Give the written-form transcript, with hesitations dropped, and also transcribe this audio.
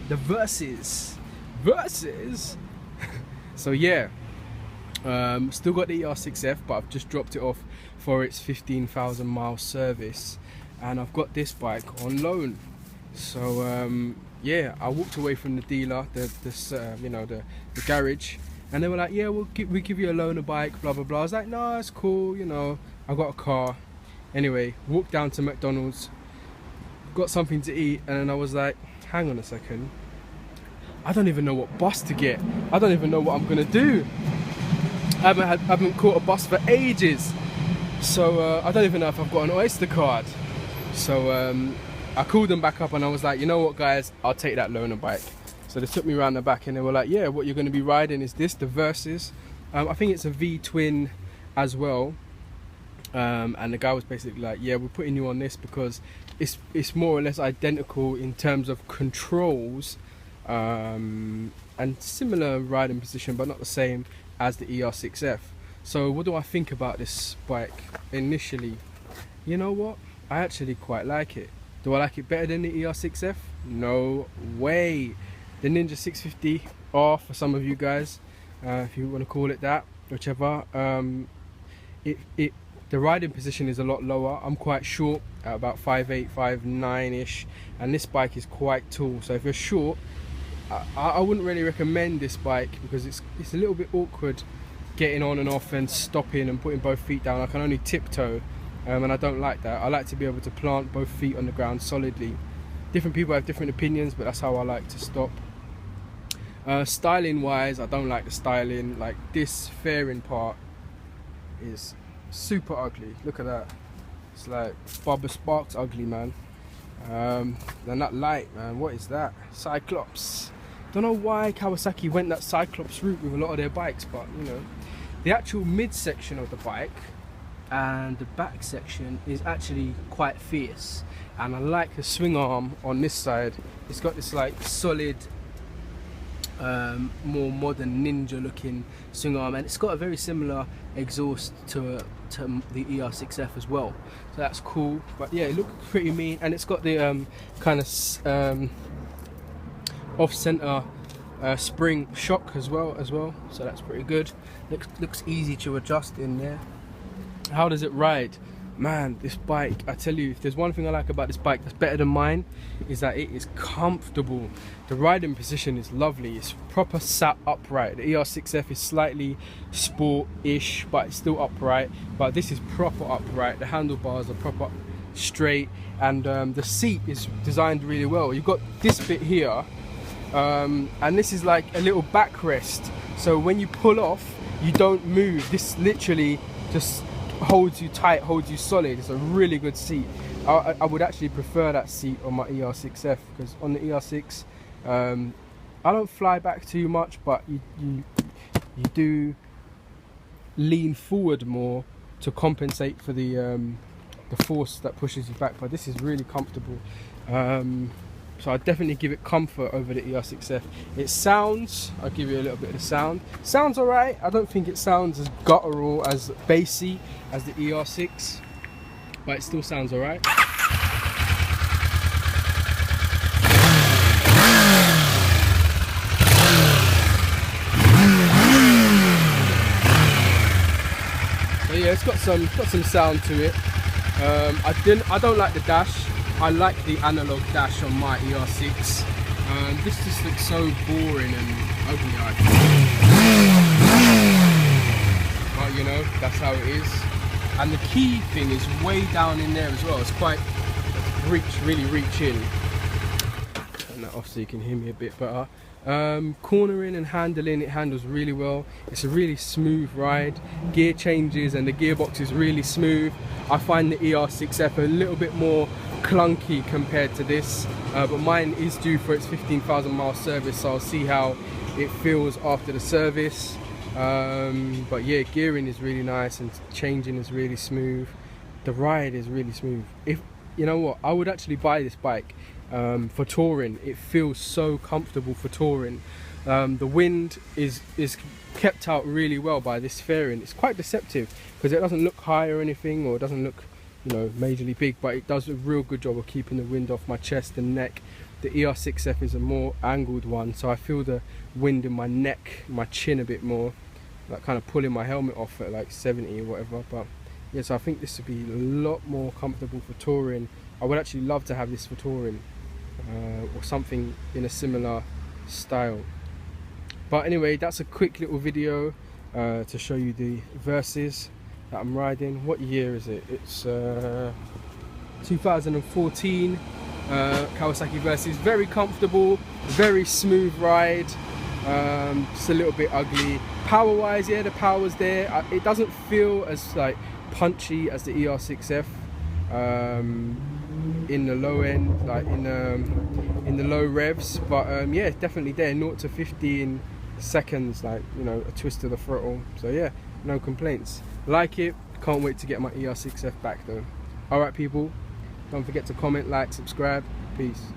the Versys. So yeah, still got the Er6F, but I've just dropped it off for its 15,000 mile service, and I've got this bike on loan. So yeah, I walked away from the dealer, the garage, and they were like, yeah, we give you a loaner bike, blah blah blah. I was like, no, it's cool, you know, I got a car. Anyway, walked down to McDonald's, got something to eat, and then I was like, hang on a second, I don't even know what bus to get. I don't even know what I'm gonna do. I haven't caught a bus for ages, so I don't even know if I've got an Oyster card. So I called them back up and I was like, you know what guys, I'll take that loaner bike. So they took me around the back and they were like, yeah, what you're going to be riding is this, the Versys. I think it's a V-twin as well. And the guy was basically like, yeah, we're putting you on this because it's more or less identical in terms of controls, and similar riding position, but not the same as the Er6F. So what do I think about this bike initially? You know what, I actually quite like it. Do I like it better than the Er6F? No way. The Ninja 650R for some of you guys, if you want to call it that, whichever. The riding position is a lot lower. I'm quite short, at about 5'8", 5'9"-ish, and this bike is quite tall. So if you're short, I wouldn't really recommend this bike because it's a little bit awkward getting on and off and stopping and putting both feet down. I can only tiptoe, and I don't like that. I like to be able to plant both feet on the ground solidly. Different people have different opinions, but that's how I like to stop. Styling wise, I don't like the styling. Like, this fairing part is super ugly. Look at that. It's like Barbara Sparks ugly, man. And that light, man, what is that? Cyclops. Don't know why Kawasaki went that Cyclops route with a lot of their bikes, but you know, the actual midsection of the bike and the back section is actually quite fierce, and I like the swing arm on this side. It's got this like solid, more modern Ninja looking swing arm, and it's got a very similar exhaust to the Er6F as well, so that's cool. But yeah, it looks pretty mean, and it's got the kind of off-center spring shock as well, so that's pretty good. Looks easy to adjust in there. How does it ride? Man, this bike, I tell you, if there's one thing I like about this bike that's better than mine, is that it is comfortable. The riding position is lovely. It's proper sat upright. The Er6F is slightly sport-ish, but it's still upright. But this is proper upright. The handlebars are proper straight, and the seat is designed really well. You've got this bit here, and this is like a little backrest. So when you pull off, you don't move. This literally just holds you tight, holds you solid. It's a really good seat. I would actually prefer that seat on my Er6F, because on the Er6 I don't fly back too much, but you do lean forward more to compensate for the force that pushes you back. But this is really comfortable, so I definitely give it comfort over the Er6F. It sounds, I'll give you a little bit of the sound. Sounds alright. I don't think it sounds as guttural, as bassy as the Er6, but it still sounds alright. So yeah, it's got some sound to it. I don't like the dash. I like the analog dash on my Er6. This just looks so boring and ugly, I think. But you know, that's how it is. And the key thing is way down in there as well. It's quite really reach in. Turn that off so you can hear me a bit better. Cornering and handling, it handles really well. It's a really smooth ride. Gear changes and the gearbox is really smooth. I find the Er6F a little bit more clunky compared to this, but mine is due for its 15,000 mile service, so I'll see how it feels after the service. But yeah, gearing is really nice and changing is really smooth. The ride is really smooth. If you know what, I would actually buy this bike for touring. It feels so comfortable for touring. The wind is kept out really well by this fairing. It's quite deceptive because it doesn't look high or anything, or it doesn't look, you know, majorly big, but it does a real good job of keeping the wind off my chest and neck. The Er6F is a more angled one, so I feel the wind in my neck, my chin a bit more, like kind of pulling my helmet off at like 70 or whatever. But yeah, so I think this would be a lot more comfortable for touring. I would actually love to have this for touring, or something in a similar style. But anyway, that's a quick little video to show you the Versys that I'm riding. What year is it? It's 2014 Kawasaki Versys. Very comfortable, very smooth ride. Just a little bit ugly. Power wise, yeah, the power's there. It doesn't feel as like punchy as the Er6F in the low end, like in the low revs, but yeah, definitely there. 0 to 15 seconds, like, you know, a twist of the throttle. So yeah, no complaints. Like it. Can't wait to get my Er6F back though. Alright people, don't forget to comment, like, subscribe. Peace.